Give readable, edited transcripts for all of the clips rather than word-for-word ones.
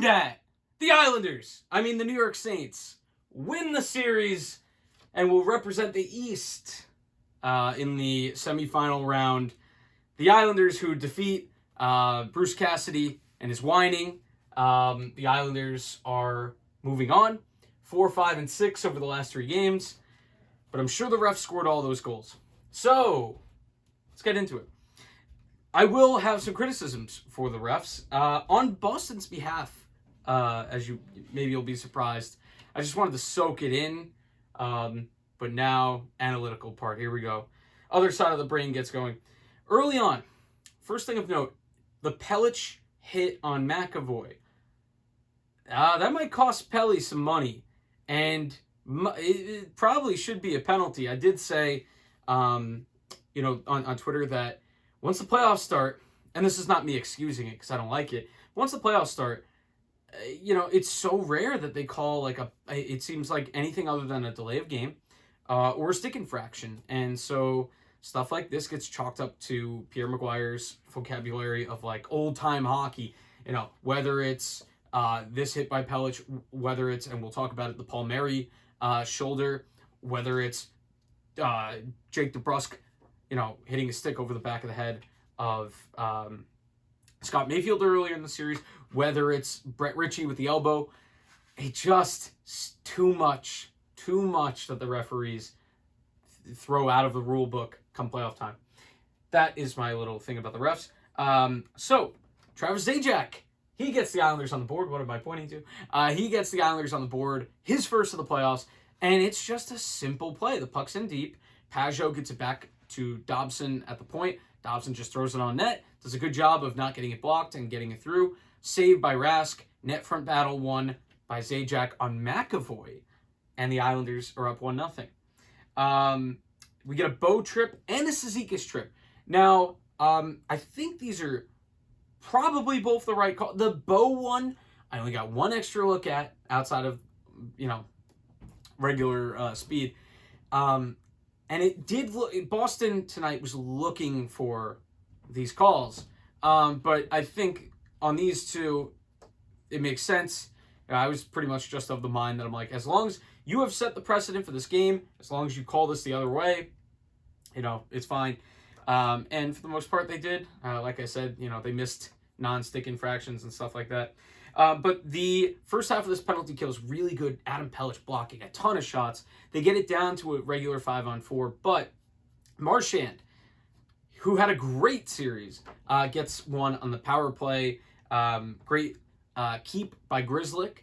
that, the New York Saints, win the series and will represent the East in the semifinal round. The Islanders, who defeat Bruce Cassidy and his whining. The Islanders are moving on, 4, 5, and 6 over the last 3 games. But I'm sure the refs scored all those goals. So, let's get into it. I will have some criticisms for the refs. On Boston's behalf, as you'll be surprised, I just wanted to soak it in. But now, analytical part. Here we go. Other side of the brain gets going. Early on, first thing of note, the Pelech hit on McAvoy. That might cost Pelly some money. And it probably should be a penalty. I did say, on Twitter that once the playoffs start, and this is not me excusing it because I don't like it, once the playoffs start, it's so rare that they call it seems like anything other than a delay of game or a stick infraction. And so stuff like this gets chalked up to Pierre Maguire's vocabulary of old-time hockey, whether it's this hit by Pelech, whether it's, and we'll talk about it, the Palmieri shoulder, whether it's Jake DeBrusk, hitting a stick over the back of the head of Scott Mayfield earlier in the series, whether it's Brett Ritchie with the elbow. It's just too much that the referees throw out of the rule book come playoff time. That is my little thing about the refs. So, Travis Zajac, he gets the Islanders on the board. What am I pointing to? He gets the Islanders on the board, his first of the playoffs, and it's just a simple play. The puck's in deep. Pajot gets it back to Dobson at the point. Dobson just throws it on net. Does a good job of not getting it blocked and getting it through. Saved by Rask. Net front battle won by Zajac on McAvoy. And the Islanders are up 1-0. We get a Bo trip and a Cizikas trip. Now, I think these are probably both the right call. The Bo one, I only got one extra look at outside of, regular speed. And it did look, Boston tonight was looking for these calls. But I think on these two, it makes sense. I was pretty much just of the mind that I'm like, as long as you have set the precedent for this game, as long as you call this the other way, it's fine. And for the most part, they did. Like I said, they missed non-stick infractions and stuff like that. But the first half of this penalty kill is really good. Adam Pelech blocking a ton of shots. They get it down to a regular 5-on-4. But Marchand, who had a great series, gets one on the power play. Great keep by Grzelcyk,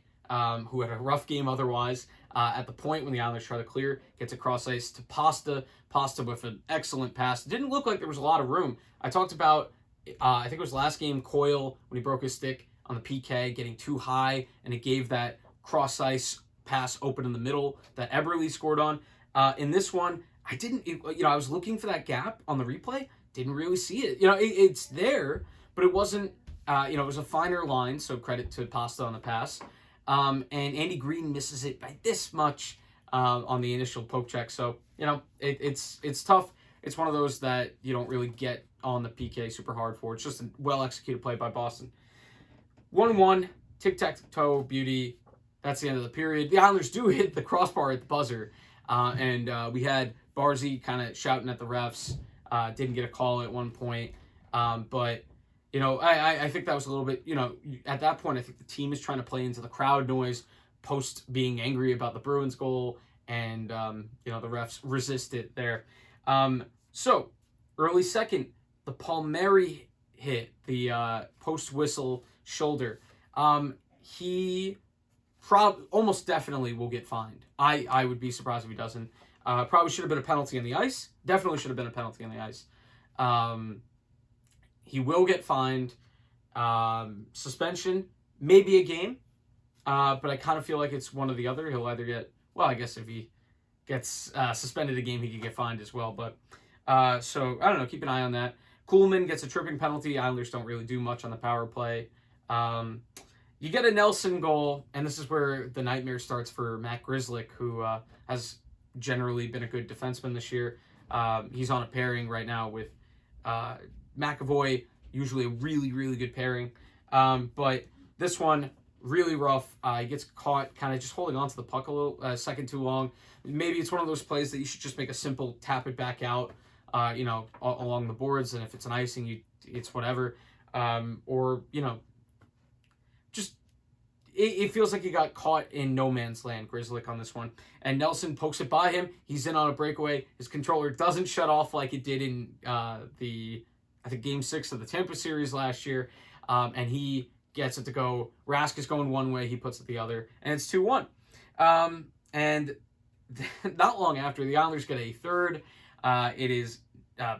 who had a rough game otherwise. At the point when the Islanders try to clear, gets across ice to Pasta. Pasta with an excellent pass. It didn't look like there was a lot of room. I talked about, I think it was last game, Coyle, when he broke his stick on the PK, getting too high, and it gave that cross-ice pass open in the middle that Eberle scored on. In this one, I was looking for that gap on the replay, didn't really see it. It's there, but it wasn't, it was a finer line, so credit to Pasta on the pass. And Andy Green misses it by this much on the initial poke check. So, it's tough. It's one of those that you don't really get on the PK super hard for. It's just a well-executed play by Boston. 1-1, tic-tac-toe, beauty. That's the end of the period. The Islanders do hit the crossbar at the buzzer. And we had Barzy kind of shouting at the refs. Didn't get a call at one point. But I think that was a little bit, at that point, I think the team is trying to play into the crowd noise post being angry about the Bruins goal. And, the refs resist it there. So, early second, the Palmieri hit, the post-whistle shoulder. He almost definitely will get fined. I would be surprised if he doesn't. Probably should have been a penalty on the ice. Definitely should have been a penalty on the ice. He will get fined. Suspension, maybe a game. But I kind of feel like it's one or the other. He'll either get, well, I guess if he gets suspended a game, he could get fined as well. But so, I don't know. Keep an eye on that. Kuhlman gets a tripping penalty. Islanders don't really do much on the power play. You get a Nelson goal, and this is where the nightmare starts for Matt Grzelcyk, who has generally been a good defenseman this year. He's on a pairing right now with McAvoy, usually a really, really good pairing. But this one, really rough. He gets caught kind of just holding on to the puck a second too long. Maybe it's one of those plays that you should just make a simple tap it back out, along the boards. And if it's an icing, it's whatever. Or, just it feels like he got caught in no man's land, Grzelcyk, on this one. And Nelson pokes it by him. He's in on a breakaway. His controller doesn't shut off like it did in Game 6 of the Tampa series last year. And he gets it to go. Rask is going one way. He puts it the other. And it's 2-1. And not long after, the Islanders get a third. It is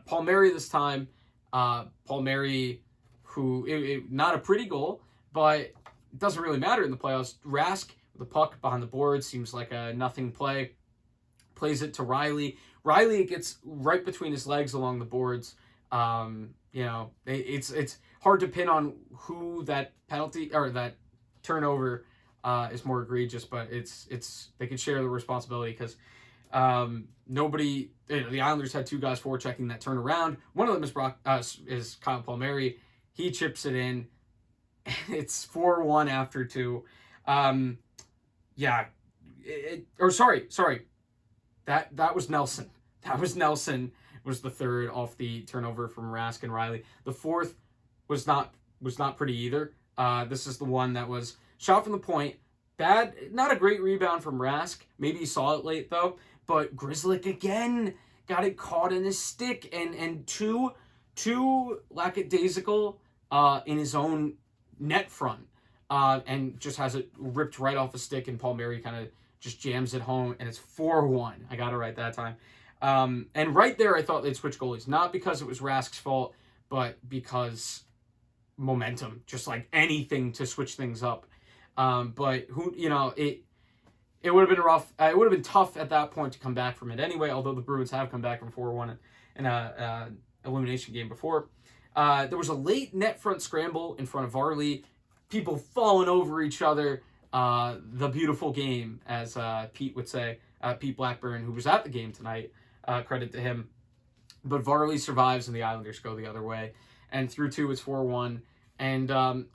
Palmieri this time. Palmieri, who, not a pretty goal, but it doesn't really matter in the playoffs. Rask, with the puck behind the board, seems like a nothing play. Plays it to Riley. Riley, it gets right between his legs along the boards. It's hard to pin on who that penalty or that turnover is more egregious, but it's they can share the responsibility because nobody. The Islanders had two guys forechecking that turnaround. One of them is Kyle Palmieri. He chips it in. It's 4-1 after 2. Sorry. That was Nelson. Was the third off the turnover from Rask and Riley. The fourth was not pretty either. This is the one that was shot from the point. Bad, not a great rebound from Rask. Maybe he saw it late though. But Grzelcyk again got it caught in his stick and too lackadaisical in his own net front. And just has it ripped right off the stick, and Palmieri kind of just jams it home, and it's 4-1. I got it right that time. And right there, I thought they'd switch goalies. Not because it was Rask's fault, but because momentum. Just like anything to switch things up. But it would have been rough. It would have been tough at that point to come back from it anyway, although the Bruins have come back from 4-1 in a elimination game before. There was a late net front scramble in front of Varley. People falling over each other. The beautiful game, as Pete would say. Pete Blackburn, who was at the game tonight. Credit to him. But Varley survives and the Islanders go the other way. And through 2, it's 4-1. And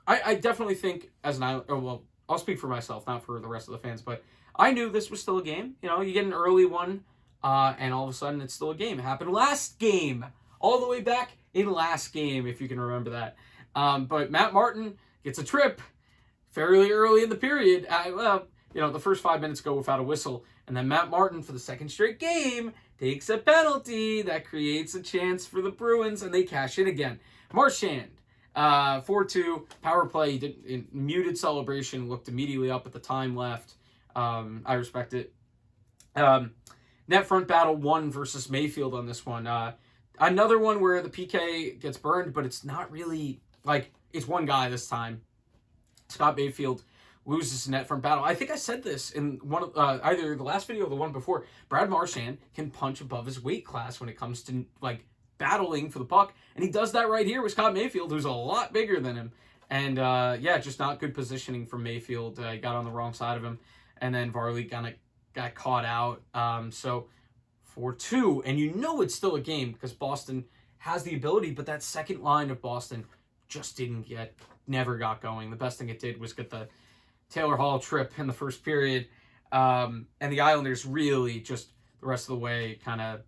I definitely think as an Islander, I'll speak for myself, not for the rest of the fans, but I knew this was still a game. You get an early one, and all of a sudden it's still a game. It happened last game, all the way back in last game, if you can remember that. But Matt Martin gets a trip fairly early in the period. The first 5 minutes go without a whistle. And then Matt Martin, for the second straight game, takes a penalty that creates a chance for the Bruins, and they cash in again. Marchand, 4-2, power play, muted celebration, looked immediately up at the time left. I respect it. Net front battle 1 versus Mayfield on this one. Another one where the PK gets burned, but it's not really, it's one guy this time. Scott Mayfield loses net front battle. I think I said this in one of either the last video or the one before. Brad Marchand can punch above his weight class when it comes to battling for the puck, and he does that right here with Scott Mayfield, who's a lot bigger than him. And just not good positioning from Mayfield. He got on the wrong side of him, and then Varley kind of got caught out. So 4-2, and it's still a game because Boston has the ability, but that second line of Boston just never got going. The best thing it did was get the Taylor Hall trip in the first period. And the Islanders really just the rest of the way kind of,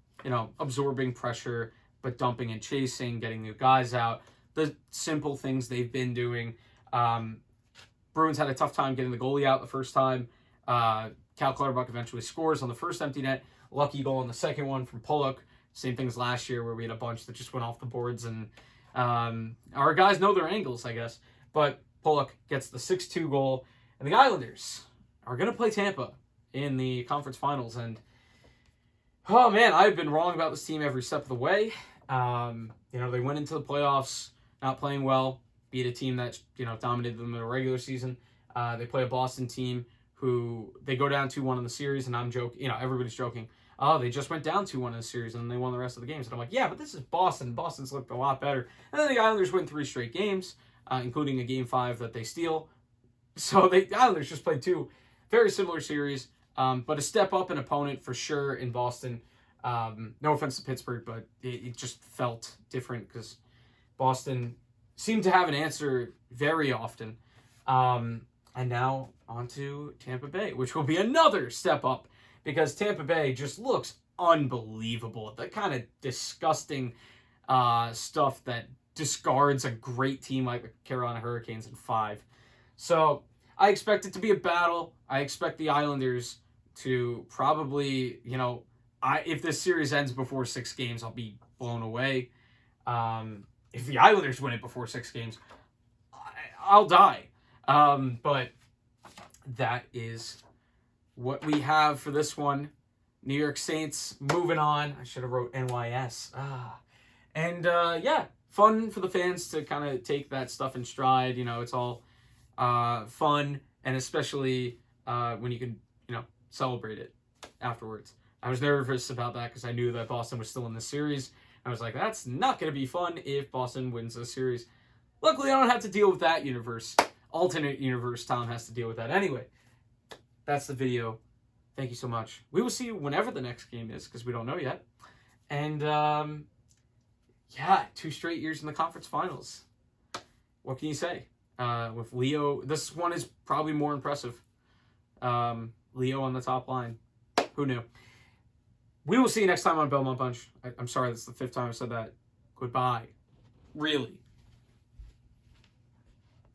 absorbing pressure, but dumping and chasing, getting new guys out. The simple things they've been doing. Bruins had a tough time getting the goalie out the first time. Cal Clutterbuck eventually scores on the first empty net. Lucky goal on the second one from Pollock. Same things last year where we had a bunch that just went off the boards, and our guys know their angles, I guess. But Pollock gets the 6-2 goal, and the Islanders are going to play Tampa in the conference finals. And, oh man, I've been wrong about this team every step of the way. They went into the playoffs not playing well, beat a team that, dominated them in the regular season. They play a Boston team who they go down 2-1 in the series, and I'm joking, everybody's joking. Oh, they just went down 2-1 in the series, and then they won the rest of the games. And I'm like, yeah, but this is Boston. Boston's looked a lot better. And then the Islanders win 3 straight games, including a Game 5 that they steal. So the Islanders just played 2 very similar series, but a step up an opponent for sure in Boston. No offense to Pittsburgh, but it just felt different because Boston seemed to have an answer very often. And now on to Tampa Bay, which will be another step up because Tampa Bay just looks unbelievable. The kind of disgusting stuff that discards a great team like the Carolina Hurricanes in 5. So I expect it to be a battle. I expect the Islanders to probably, if this series ends before 6 games, I'll be blown away. If the Islanders win it before 6 games, I'll die. But that is what we have for this one. New York Saints moving on. I should have wrote NYS. And yeah, fun for the fans to kind of take that stuff in stride. It's all fun, and especially when you can, celebrate it afterwards. I was nervous about that because I knew that Boston was still in the series. I was like, that's not going to be fun if Boston wins the series. Luckily, I don't have to deal with that universe. Alternate universe, Tom has to deal with that. Anyway, that's the video. Thank you so much. We will see you whenever the next game is because we don't know yet. And yeah, 2 straight years in the conference finals. What can you say? With Leo, this one is probably more impressive. Leo on the top line. Who knew? We will see you next time on Belmont Bunch. I'm sorry, that's the 5th time I said that. Goodbye. Really.